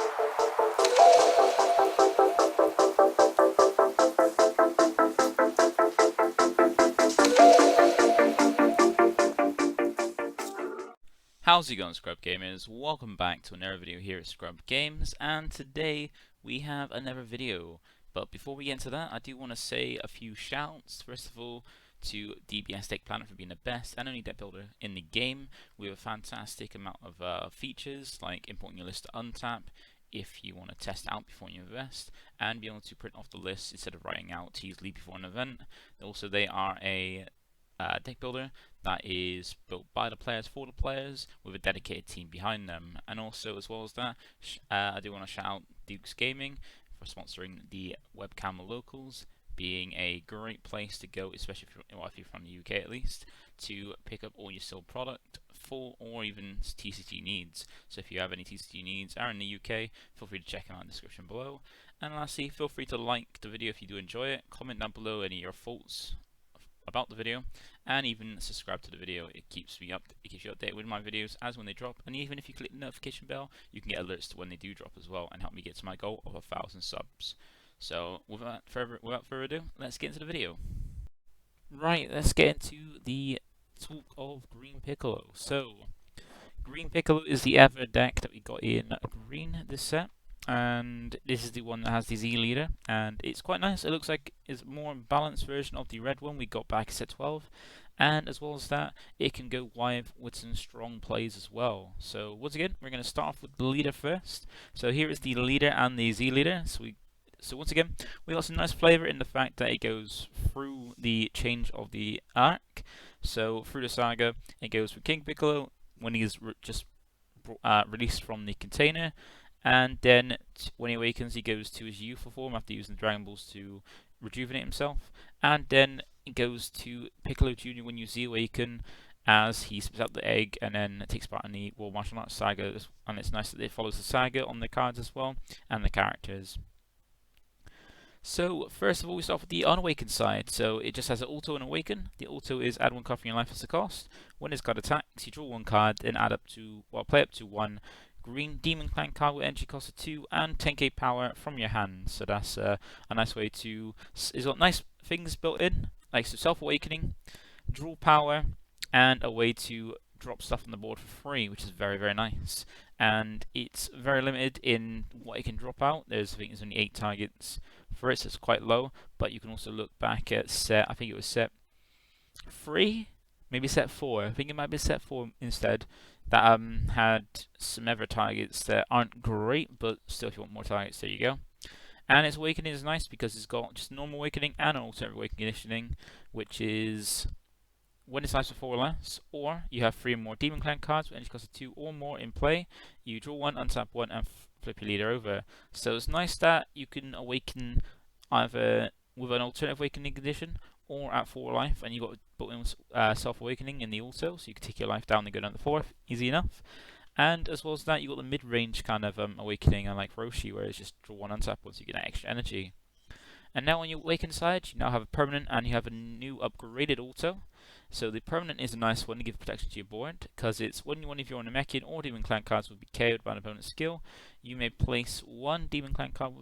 How's it going, ScrubGamers? Welcome back to another video here at ScrubGames, and today we have another video. But before we get into that, I do want to say a few shouts. First of all, to DBS Deck Planet for being the best and only deck builder in the game. We have a fantastic amount of features like importing your list to untap if you want to test out before you invest, and be able to print off the list instead of writing out easily before an event. Also, they are a deck builder that is built by the players for the players with a dedicated team behind them. And also, as well as that, I do want to shout out Duke's Gaming for sponsoring the webcam locals, being a great place to go, especially if you're from the UK at least, to pick up all your sold product for or even TCG needs. So if you have any TCG needs are in the UK, feel free to check them out in the description below. And lastly, feel free to like the video if you do enjoy it, comment down below any of your thoughts about the video, and even subscribe to the video. It keeps you updated with my videos as when they drop, and even if you click the notification bell, you can get alerts to when they do drop as well, and help me get to my goal of 1,000 subs. So without further ado, let's get into the video. Right, let's get into the talk of Green Piccolo. So Green Piccolo is the ever deck that we got in green this set, and this is the one that has the Z leader, and it's quite nice. It looks like it's a more balanced version of the red one we got back in set 12, and as well as that, it can go wide with some strong plays as well. So once again, we're going to start off with the leader first. So here is the leader and the Z leader. So once again, we got some nice flavour in the fact that it goes through the change of the arc. So through the saga, it goes from King Piccolo when he's just released from the container, and then when he awakens, he goes to his youthful form after using the Dragon Balls to rejuvenate himself, and then it goes to Piccolo Jr. when you Z awaken, as he spits out the egg and then takes part in the World Martial Arts saga. And it's nice that it follows the saga on the cards as well, and the characters. So first of all, we start with the unawakened side. So it just has an auto and awaken. The auto is add one card from your life as a cost. When this card attacks, you draw one card, then play up to one green Demon Clan card with entry cost of 2 and 10k power from your hand. So that's a nice way to. It's got nice things built in, like so self-awakening, draw power, and a way to drop stuff on the board for free, which is very, very nice. And it's very limited in what it can drop out. I think there's only 8 targets for it, so it's quite low. But you can also look back at I think it was set 3, maybe set 4. I think it might be set 4 instead. That had some other targets that aren't great, but still, if you want more targets, there you go. And its awakening is nice because it's got just normal awakening and an alternate awakening conditioning, which is when it's lives for 4 or less, or you have 3 or more Demon Clan cards with energy cost of 2 or more in play, you draw 1, untap 1, and flip your leader over. So it's nice that you can awaken either with an alternative awakening condition or at 4 life, and you've got built-in self-awakening in the auto, so you can take your life down and go down to 4, easy enough. And as well as that, you've got the mid-range kind of awakening, unlike Roshi, where it's just draw 1 untap once you get that extra energy. And now on your awakened side, you now have a permanent and you have a new upgraded auto. So the permanent is a nice one to give protection to your board, because it's when one of your Namekian or Demon Clan cards will be KO'd by an opponent's skill, you may place one Demon Clan card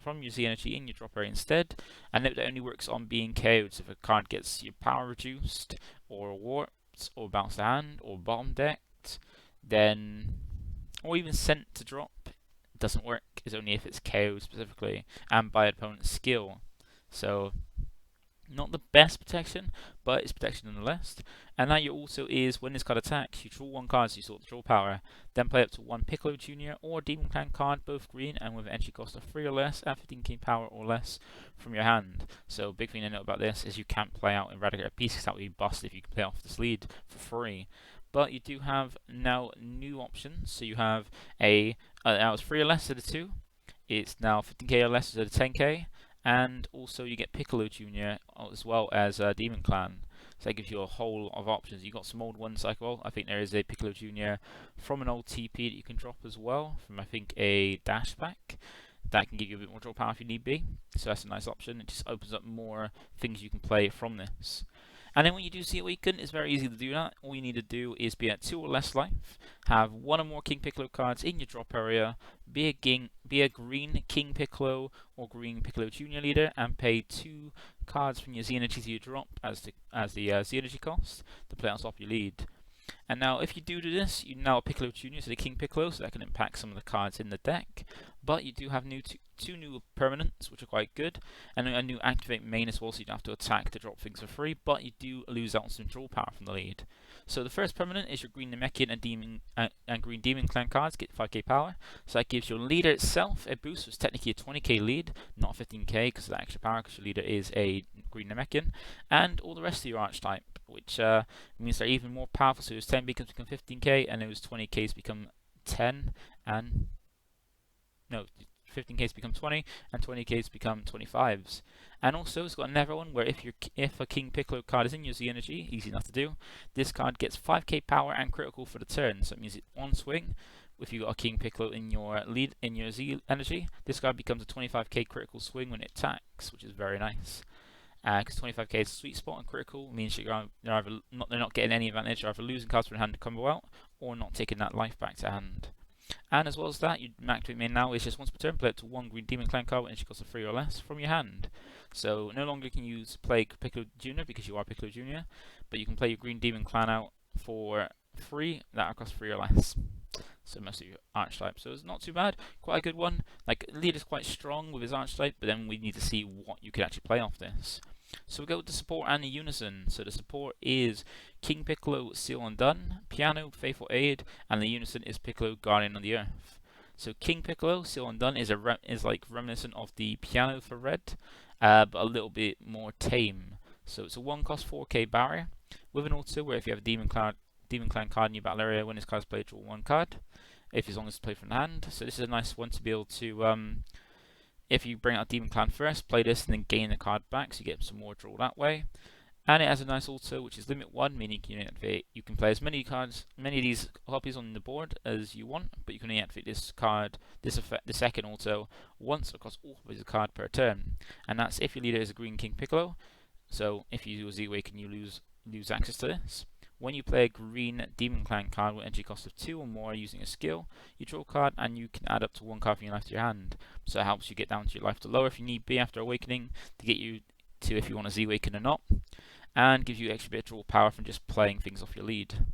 from your Z energy in your drop area instead, and note that only works on being KO'd. So if a card gets your power reduced, or warped, or bounced to hand, or bottom decked, then, or even sent to drop, it doesn't work. It's only if it's KO'd specifically, and by an opponent's skill. So not the best protection, but it's protection nonetheless. And now your auto is when this card attacks, you draw 1 card, so you sort of draw power, then play up to 1 Piccolo Jr. or Demon Clan card, both green and with an entry cost of 3 or less and 15k power or less from your hand. So big thing to note about this is you can't play out Eradicator Piece, because that would be bust if you can play off this lead for free. But you do have now new options. So you have now it's 3 or less to the 2. It's now 15k or less to the 10k. And also you get Piccolo Jr. as well as Demon Clan. So that gives you a whole of options. You've got some old ones like, well, I think there is a Piccolo Jr. from an old TP that you can drop as well, from I think a dash pack. That can give you a bit more draw power if you need be. So that's a nice option. It just opens up more things you can play from this. And then when you do see Awaken, it's very easy to do that. All you need to do is be at 2 or less life, have 1 or more King Piccolo cards in your drop area, be a Green King Piccolo or Green Piccolo Junior leader, and pay 2 cards from your Z energy to your drop as the Z energy cost to play on top of your lead. And now, if you do this, you now Piccolo Junior, so the King Piccolo, so that can impact some of the cards in the deck. But you do have two new permanents, which are quite good, and a new activate main as well, so you don't have to attack to drop things for free, but you do lose out on some draw power from the lead. So the first permanent is your Green Namekian and Green Demon Clan cards get 5k power, so that gives your leader itself a boost, so it's technically a 20k lead, not 15k because of the extra power, because your leader is a Green Namekian, and all the rest of your archetype, which means they're even more powerful, so those 10 beacons become 15k, and those 20ks become 10, and no, 15ks become 20, and 20ks become 25s. And also, it's got another one where if a King Piccolo card is in your Z energy, easy enough to do, this card gets 5k power and critical for the turn. So it means on swing, if you got a King Piccolo in your Z energy, this card becomes a 25k critical swing when it attacks, which is very nice. Because 25k is a sweet spot, and critical means they're not getting any advantage, they're either losing cards from hand to combo out, or not taking that life back to hand. And as well as that, your activate main now is just once per turn, play up to 1 Green Demon Clan card, and she costs a 3 or less from your hand. So no longer can you play Piccolo Junior because you are Piccolo Junior, but you can play your Green Demon Clan out for free, that costs 3 or less. So most of your archetype. So it's not too bad, quite a good one. Like, leader's quite strong with his archetype, but then we need to see what you can actually play off this. So we go with the support and the Unison. So the support is King Piccolo, Seal Undone, Piano, Faithful Aid, and the Unison is Piccolo, Guardian of the Earth. So King Piccolo, Seal Undone is like reminiscent of the Piano for red, but a little bit more tame. So it's a 1-cost 4k barrier with an auto where if you have a Demon Clan card in your battle area, when this card is played, draw 1 card. If as long as it's played from the hand. So this is a nice one to be able to if you bring out Demon Clan first, play this and then gain the card back, so you get some more draw that way. And it has a nice auto, which is limit 1, meaning you can play as many of these copies on the board as you want, but you can only activate this card, the second auto, once across all copies of the card per turn. And that's if your leader is a Green King Piccolo. So if you use Z-Awaken, you lose access to this. When you play a Green Demon Clan card with entry cost of 2 or more using a skill, you draw a card and you can add up to 1 card from your life to your hand. So it helps you get down to your life to lower if you need be after Awakening to get you to if you want to Z-Awaken or not, and gives you extra bit of draw power from just playing things off your lead.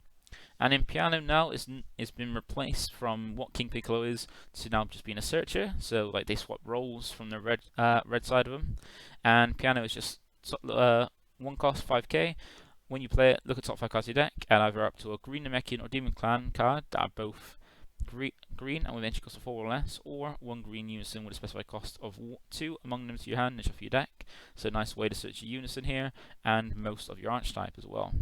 And in Piano now, it's been replaced from what King Piccolo is to now just being a searcher. So like they swap roles from the red side of them, and Piano is just 1 cost 5k. When you play it, look at top 5 cards of your deck, and either up to a Green Namekian or Demon Clan card that are both green and with entry cost of 4 or less, or 1 Green Unison with a specified cost of 2 among them to your hand and shuffle your deck. So a nice way to search your Unison here, and most of your archetype as well.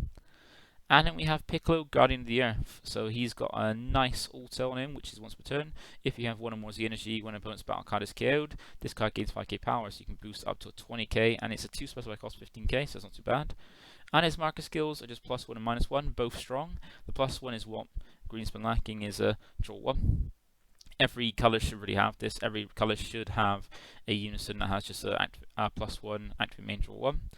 And then we have Piccolo, Guardian of the Earth. So he's got a nice auto on him, which is once per turn. If you have 1 or more Z energy when an opponent's battle card is KO'd, this card gains 5k power, so you can boost up to a 20k, and it's a 2 specified cost 15k, so it's not too bad. And his marker skills are just +1 and -1, both strong. The +1 is what Green's been lacking, is a draw 1. Every colour should really have this. Every colour should have a Unison that has just a +1 activate main draw 1.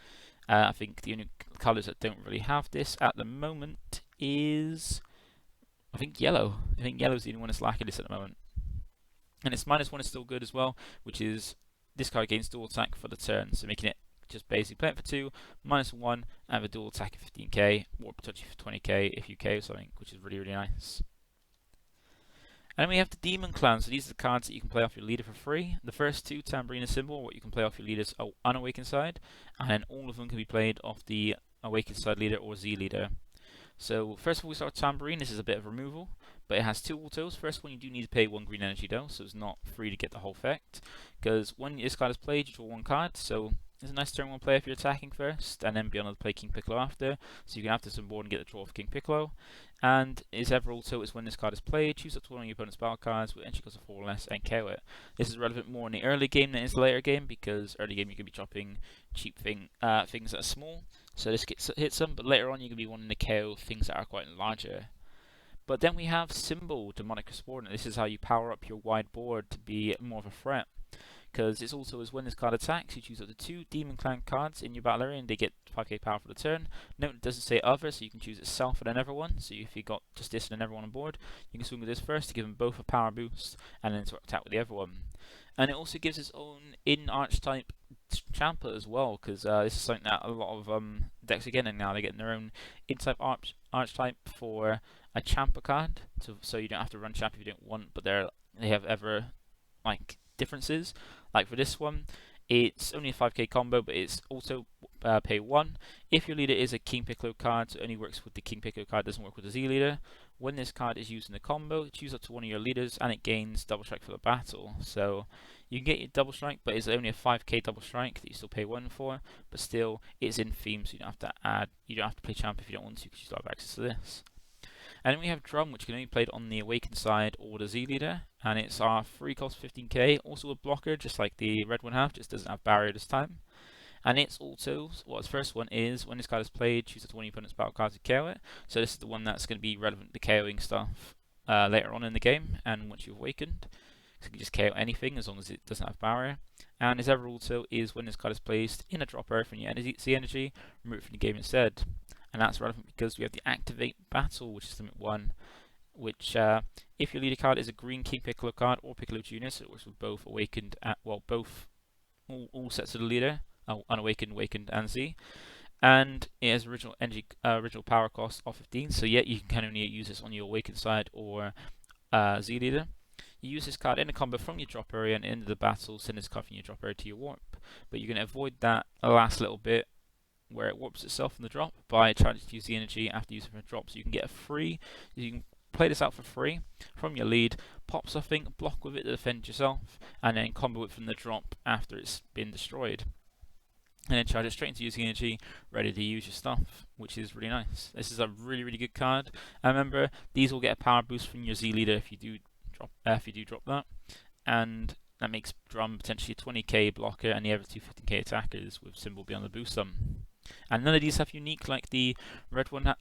I think the only colours that don't really have this at the moment is, I think, yellow. I think yellow is the only one that's lacking this at the moment. And its -1 is still good as well, which is this card gains dual attack for the turn, so making it just basically play it for 2, -1, and have a dual attack of 15k, or potentially for 20k if you KO something, which is really, really nice. And then we have the Demon Clan, so these are the cards that you can play off your leader for free. The first 2, Tambourine Symbol, what you can play off your leader's unawakened side, and then all of them can be played off the awakened side leader or Z leader. So first of all we start with Tambourine. This is a bit of removal, but it has 2 autos. First one, you do need to pay 1 green energy though, so it's not free to get the whole effect, because when this card is played you draw 1 card, so it's a nice turn 1 play if you're attacking first, and then be able to play King Piccolo after, so you can after some board and get the draw of King Piccolo. And its ever auto is when this card is played, choose up to 1 of your opponent's battle cards with entry cost of 4 or less and KO it. This is relevant more in the early game than it is the later game, because early game you could be dropping cheap things that are small, so this hits them, but later on you can be wanting to KO things that are quite larger. But then we have Symbol, Demonic Subordinate. This is how you power up your wide board to be more of a threat, because it's also is when this card attacks, you choose up to 2 Demon Clan cards in your battle area and they get 5k power for the turn. Note it doesn't say other, so you can choose itself and another one. So if you got just this and another one on board, you can swing with this first to give them both a power boost, and then to attack with the other one. And it also gives its own in-archetype champer as well, because this is something that a lot of decks are getting now. They're getting their own in-type archetype for a champer card, so you don't have to run champ if you don't want, but they have ever like differences. Like for this one, it's only a 5k combo, but it's also pay 1. If your leader is a King Piccolo card, so it only works with the King Piccolo card, doesn't work with the Z leader. When this card is used in the combo, choose up to one of your leaders and it gains double strike for the battle. So you can get your double strike, but it's only a 5k double strike that you still pay 1 for, but still it's in theme, so you don't have to play champ if you don't want to, because you still have access to this. And then we have Drum, which can only be played on the Awakened side or the Z leader, and it's our free cost 15k, also a blocker just like the red one have, just doesn't have barrier this time. And it's also, its first one is, when this card is played, choose one of your opponent's battle cards to KO it. So this is the one that's going to be relevant to KOing stuff later on in the game, and once you've awakened. So you can just KO anything as long as it doesn't have barrier. And his other also is, when this card is placed in a dropper from your energy, remove it from the game instead. And that's relevant because we have the Activate Battle, which is limit 1, which if your leader card is a Green King Piccolo card or Piccolo Junior, so it works with both Awakened, all sets of the leader, Unawakened, Awakened, and Z. And it has original power cost of 15, so yeah, you can only use this on your Awakened side or Z leader. You use this card in a combo from your drop area and into the battle, send this card from your drop area to your warp. But you're going to avoid that last little bit where it warps itself from the drop by trying to use the energy after using it from the drop. So you can get you can play this out for free from your lead, pop something, block with it to defend yourself, and then combo it from the drop after it's been destroyed. And then charge it straight into using energy, ready to use your stuff, which is really nice. This is a really, really good card. And remember, these will get a power boost from your Z leader if you do drop that, and that makes Drum potentially a 20k blocker, and the other two 15k attackers with symbol beyond the boost them. And none of these have unique like the red one,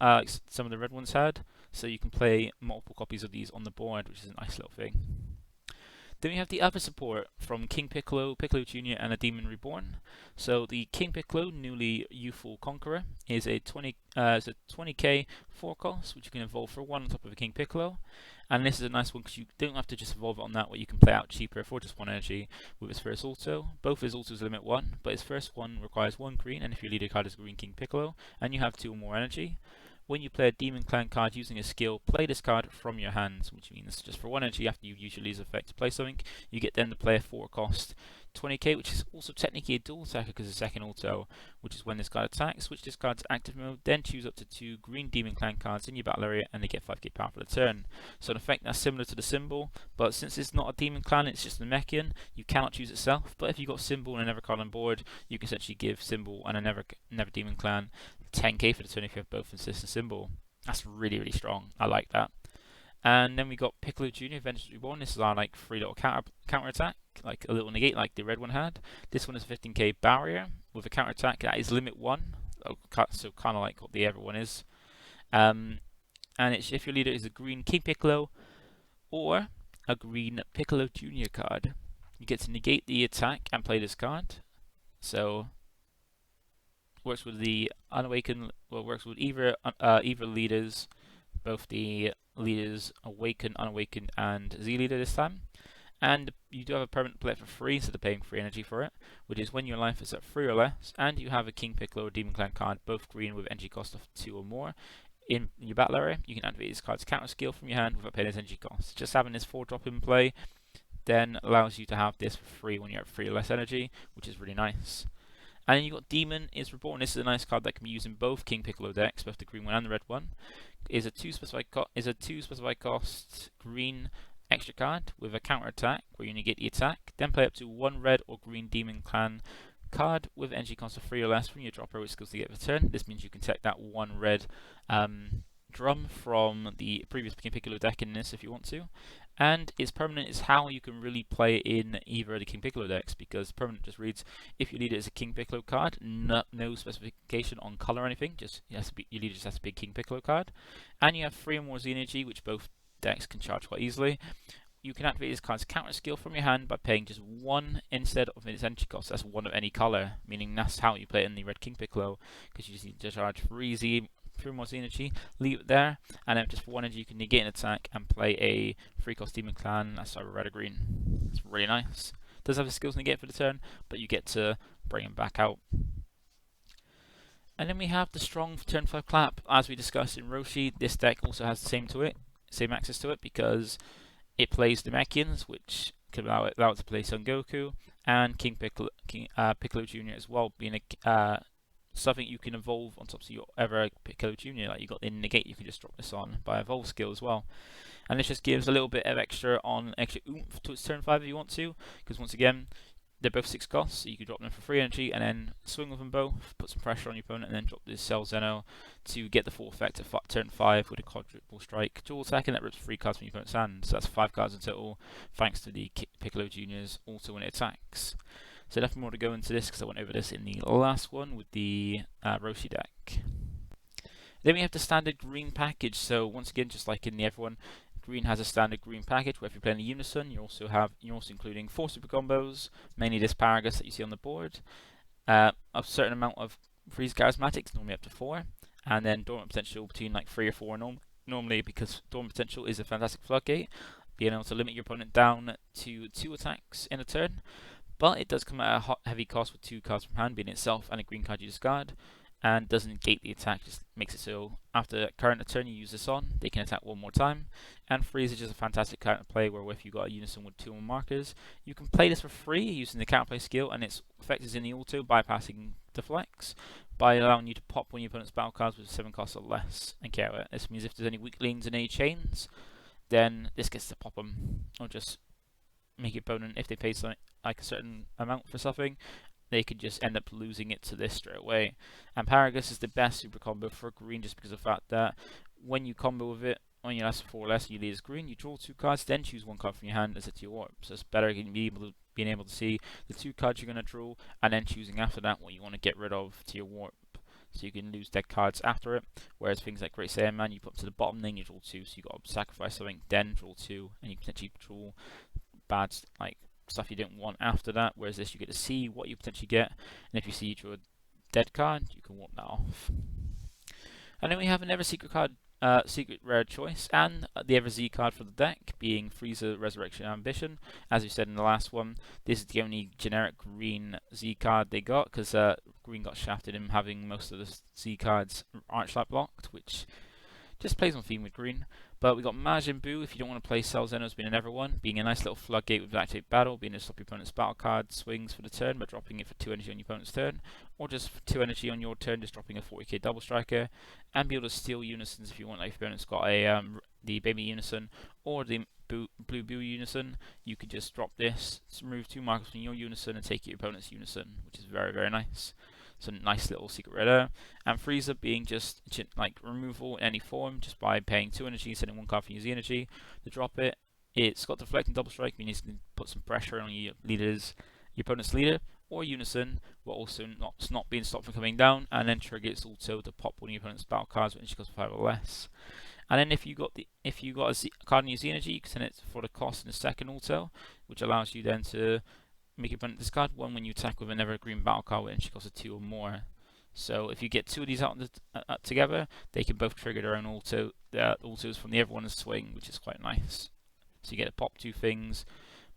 some of the red ones had, so you can play multiple copies of these on the board, which is a nice little thing. Then we have the other support from King Piccolo, Piccolo Junior, and a Demon Reborn. So the King Piccolo, newly youthful conqueror, is a 20k 4 cost, which you can evolve for 1 on top of a King Piccolo. And this is a nice one because you don't have to just evolve it on that, where you can play out cheaper for just 1 energy with his first auto. Both his autos limit 1, but his first one requires 1 green, and if your leader card is Green King Piccolo, and you have 2 or more energy. When you play a Demon Clan card using a skill, play this card from your hands, which means just for 1 energy after you use your leader's effect to play something, you get then to play a 4 cost 20k, which is also technically a dual attacker because it's a second auto, which is when this card attacks. Switch this card to active mode, then choose up to 2 green Demon Clan cards in your battle area, and they get 5k power for the turn. So in effect, that's similar to the symbol, but since it's not a Demon Clan, it's just a Mechian, you cannot choose itself. But if you've got symbol and another card on board, you can essentially give symbol and another Demon Clan 10k for the turn if you have both consistent symbol. That's really, really strong. I like that. And then we got Piccolo Junior, Vengeance Reborn. This is our like free little counter attack, like a little negate like the red one had. This one is a 15k barrier with a counter attack that is limit 1, so kind of like what the other one is. And it's if your leader is a Green King Piccolo or a Green Piccolo Junior card, you get to negate the attack and play this card. So works with the unawakened. Well, works with either leaders, both the leaders Awakened, Unawakened, and Z leader this time. And you do have a permanent play for free instead of paying free energy for it, which is when your life is at 3 or less, and you have a King Piccolo or Demon Clan card, both green with energy cost of 2 or more. In your battle area, you can activate this card's counter skill from your hand without paying its energy cost. Just having this 4-drop in play then allows you to have this for free when you're at 3 or less energy, which is really nice. And then you've got Demon is Reborn. This is a nice card that can be used in both King Piccolo decks, both the green one and the red one. Is a 2 specified cost green extra card with a counter attack where you negate the attack. Then play up to 1 red or green Demon Clan card with energy cost of 3 or less from your dropper, which goes to get the turn. This means you can take that 1 red Drum from the previous King Piccolo deck in this if you want to. And its permanent is how you can really play in either of the King Piccolo decks, because permanent just reads if your leader is a King Piccolo card, no specification on color or anything, just your leader just has to be a King Piccolo card, and you have 3 or more Z energy, which both decks can charge quite easily. you can activate this card's counter skill from your hand by paying just 1 instead of its entry cost. That's 1 of any colour, meaning that's how you play it in the Red King Piccolo, because you just need to charge 3 more energy, leave it there, and then just for 1 energy you can negate an attack and play a 3-cost Demon Clan. That's either red or green. It's really nice. Does have the skills negate for the turn, but you get to bring him back out. And then we have the strong turn 5 clap. As we discussed in Roshi, this deck also has the same access to it, because it plays Namekians, which could allow it to play Son Goku, and Piccolo Jr. as well, being something you can evolve on top of your ever Piccolo Jr. Like you got the negate, you can just drop this on by evolve skill as well. And this just gives a little bit of extra oomph to its turn 5 if you want to, because once again, they're both 6 costs, so you can drop them for 3 energy and then swing with them both, put some pressure on your opponent, and then drop this Cell Zeno to get the full effect of turn 5 with a quadruple strike dual attack, and that rips 3 cards from your opponent's hand. So that's 5 cards in total, thanks to the Piccolo Jr.'s auto when it attacks. So nothing more to go into this, because I went over this in the last one with the Roshi deck. Then we have the standard green package. So once again, just like in the Everyone, green has a standard green package where if you're playing the Unison, you're also including 4 super combos, mainly this Paragus that you see on the board, a certain amount of freeze charismatics, normally up to 4, and then dormant potential between like 3 or 4 normally, because dormant potential is a fantastic floodgate, being able to limit your opponent down to 2 attacks in a turn. But it does come at a heavy cost with 2 cards from hand, being itself and a green card you discard, and doesn't negate the attack, just makes it so after current turn you use this on, they can attack 1 more time. And freeze is just a fantastic counter play, where if you've got a Unison with 2 more markers, you can play this for free using the counterplay skill, and its effect is in the auto, bypassing the flex, by allowing you to pop one of your opponent's battle cards with 7 costs or less and carry it. This means if there's any weaklings and any chains, then this gets to pop them, or just make your opponent, if they pay something like a certain amount for something, they could just end up losing it to this straight away. And Paragus is the best super combo for green, just because of the fact that when you combo with it, on your last 4 or less, you lead as green, you draw 2 cards, then choose 1 card from your hand as it to your warp. So it's better being able to see the 2 cards you're going to draw, and then choosing after that what you want to get rid of to your warp. So you can lose dead cards after it, whereas things like Great Saiyan Man, you put them to the bottom, then you draw 2, so you got to sacrifice something, then draw 2, and you potentially draw bad stuff you don't want after that, whereas this you get to see what you potentially get, and if you see you draw a dead card, you can warp that off. And then we have another secret card, secret rare choice, and the other Z card for the deck, being Frieza Resurrection Ambition. As we said in the last one, this is the only generic green Z card they got, because green got shafted in having most of the Z cards Archlight blocked, which just plays on theme with green. But we got Majin Buu, if you don't want to play Cell Zenos, being an Everyone, being a nice little floodgate with Activate Battle, being able to stop your opponent's battle card swings for the turn by dropping it for 2 energy on your opponent's turn, or just for 2 energy on your turn, just dropping a 40k double striker, and be able to steal Unisons if you want. Like if your opponent's got a the Baby Unison or the Blue Buu Unison, you could just drop this, remove 2 markers from your Unison, and take your opponent's Unison, which is very, very nice. So nice little secret rare there. And Frieza being just like removal in any form, just by paying 2 energy, sending 1 card for your Z energy to drop it. It's got deflect and double strike, meaning you can put some pressure on your opponent's leader or Unison, but also not being stopped from coming down, and then trigger its auto to pop one of your opponent's battle cards when she costs 5 or less. And then if you got a card in your Z energy, you can send it for the cost in the second auto, which allows you then to make your opponent discard 1 when you attack with another green battle card and she costs a 2 or more. So if you get 2 of these out together, they can both trigger their own autos from the Everyone's swing, which is quite nice. So you get to pop 2 things,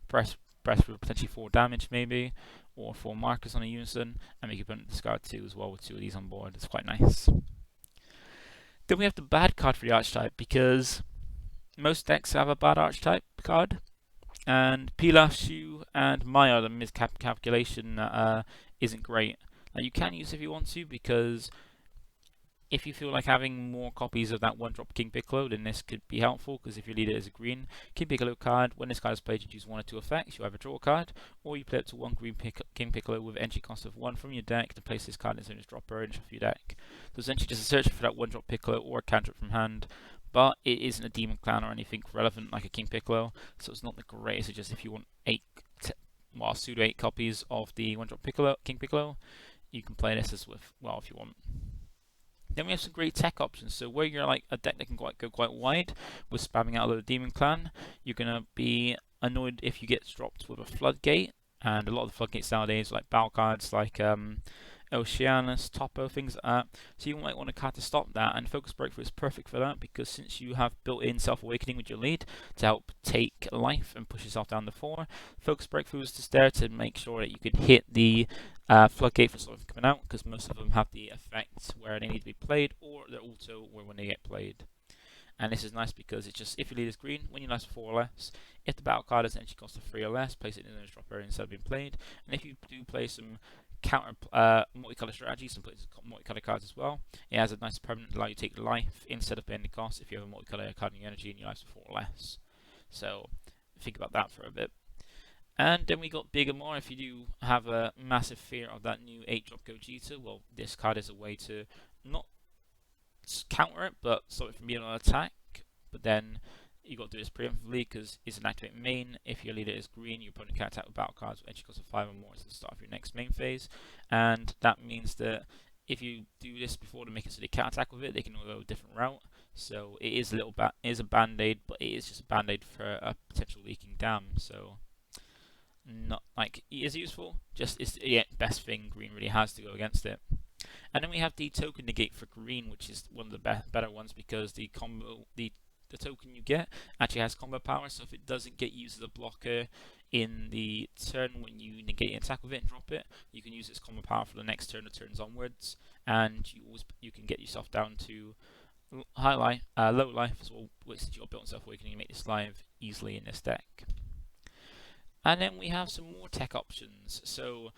press for potentially 4 damage maybe, or 4 markers on a Unison, and make your opponent discard 2 as well with 2 of these on board. It's quite nice. Then we have the bad card for the archetype, because most decks have a bad archetype card, and Pilashu and Maya, the miscalculation that isn't great. Now you can use it if you want to, because if you feel like having more copies of that 1-drop King Piccolo, then this could be helpful, because if your leader is a green King Piccolo card, when this card is played, you choose 1 or 2 effects. You either draw a card, or you play up to 1 green King Piccolo with entry cost of 1 from your deck to place this card in its own dropper and shuffle your deck. So essentially just a search for that 1-drop Piccolo or a cantrip from hand, but it isn't a Demon Clan or anything relevant like a King Piccolo, so it's not the greatest. It's just if you want pseudo 8 copies of the 1-drop King Piccolo, you can play this as if you want. Then we have some great tech options. So where you're like a deck that can go quite wide with spamming out a load of Demon Clan, you're gonna be annoyed if you get dropped with a Floodgate. And a lot of the floodgates nowadays, like battle cards, like Oceanus, Topo, things like that. So you might want a card to stop that, and Focus Breakthrough is perfect for that because since you have built-in Self-Awakening with your lead to help take life and push yourself down to 4, Focus Breakthrough is just there to make sure that you can hit the floodgate for something coming out, because most of them have the effect where they need to be played, or they're auto where when they get played. And this is nice because it's just, if your lead is green, when you last 4 or less, if the battle card has entry cost of 3 or less, place it in the drop area instead of being played. And if you do play some counter multicolour strategies and play some multicolour cards as well, it has a nice permanent allow you to take life instead of paying the cost if you have a multicolour card in your energy and you last 4 or less. So think about that for a bit. And then we got bigger more. If you do have a massive fear of that new 8-drop Gogeta, well, this card is a way to not counter it, but stop it from being on attack. But then you got to do this preemptively because it's an activate main. If your leader is green, your opponent can attack with battle cards with entry cost of 5 or more at the start of your next main phase, and that means that if you do this before to make it so they can't attack with it, they can go a different route. So it is a band-aid, but it is just a band-aid for a potential leaking dam. So not like it is useful, just it's the best thing green really has to go against it. And then we have the token negate for green, which is one of the better ones because the token you get actually has combo power. So if it doesn't get used as a blocker in the turn when you negate and attack with it and drop it, you can use its combo power for the next turn or turns onwards, and you can get yourself down to low life as well, since you're built on Self-Awakening and make this live easily in this deck. And then we have some more tech options. So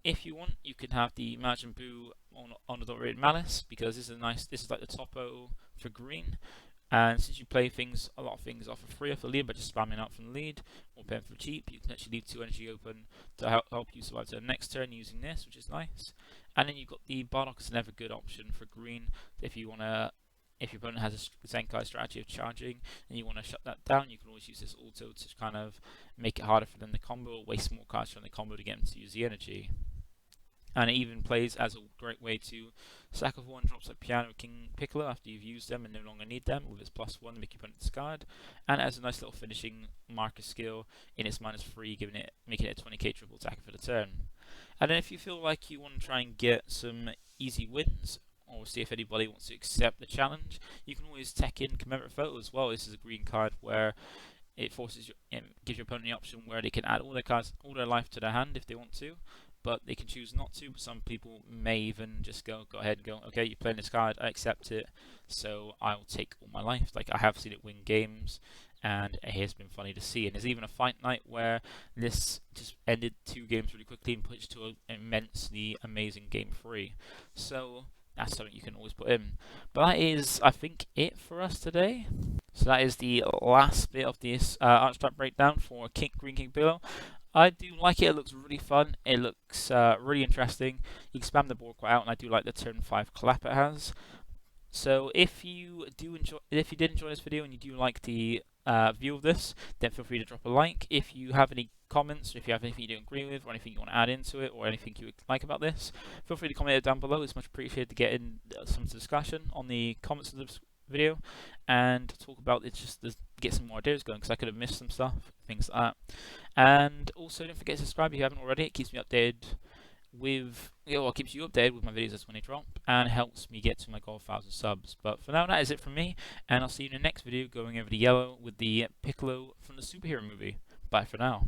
if you want, you can have the Majin Buu on the rated Malice, because this is like the topo for green. And since you play a lot of things off of free off the lead by just spamming out from the lead or paying for cheap, you can actually leave 2 energy open to help you survive to the next turn using this, which is nice. And then you've got the Bardock is another good option for green if you want to. If your opponent has a Zenkai strategy of charging and you want to shut that down, you can always use this auto to kind of make it harder for them to combo or waste more cards from the combo to get them to use the energy. And it even plays as a great way to sack off 1 drops like Piano King Piccolo after you've used them and no longer need them, with its +1 to make your opponent discard. And it has a nice little finishing marker skill in its -3, making it a 20k triple attacker for the turn. And then if you feel like you want to try and get some easy wins, or see if anybody wants to accept the challenge, you can always tech in Commemorative Photo as well. This is a green card where it gives your opponent the option where they can add all their life to their hand if they want to, but they can choose not to. But some people may even just go ahead and go, okay, you're playing this card, I accept it, so I'll take all my life. Like, I have seen it win games, and it has been funny to see. And there's even a fight night where this just ended 2 games really quickly and pushed to an immensely amazing game 3. So that's something you can always put in. But that is, I think, it for us today. So that is the last bit of this archetype breakdown for Green King Piccolo. I do like it. It looks really fun. It looks really interesting. You can spam the board quite out, and I do like the turn 5 collab it has. So if you did enjoy this video and you do like the view of this, then feel free to drop a like. If you have any comments, or if you have anything you don't agree with, or anything you want to add into it, or anything you would like about this, feel free to comment it down below. It's much appreciated to get in some discussion on the comments of this video and talk about it, just to get some more ideas going, because I could have missed some stuff, things like that. And also don't forget to subscribe if you haven't already. It keeps me updated keeps you updated with my videos as when they drop, and helps me get to my goal of 1,000 subs. But for now, that is it from me, and I'll see you in the next video going over the yellow with the Piccolo from the superhero movie. Bye for now.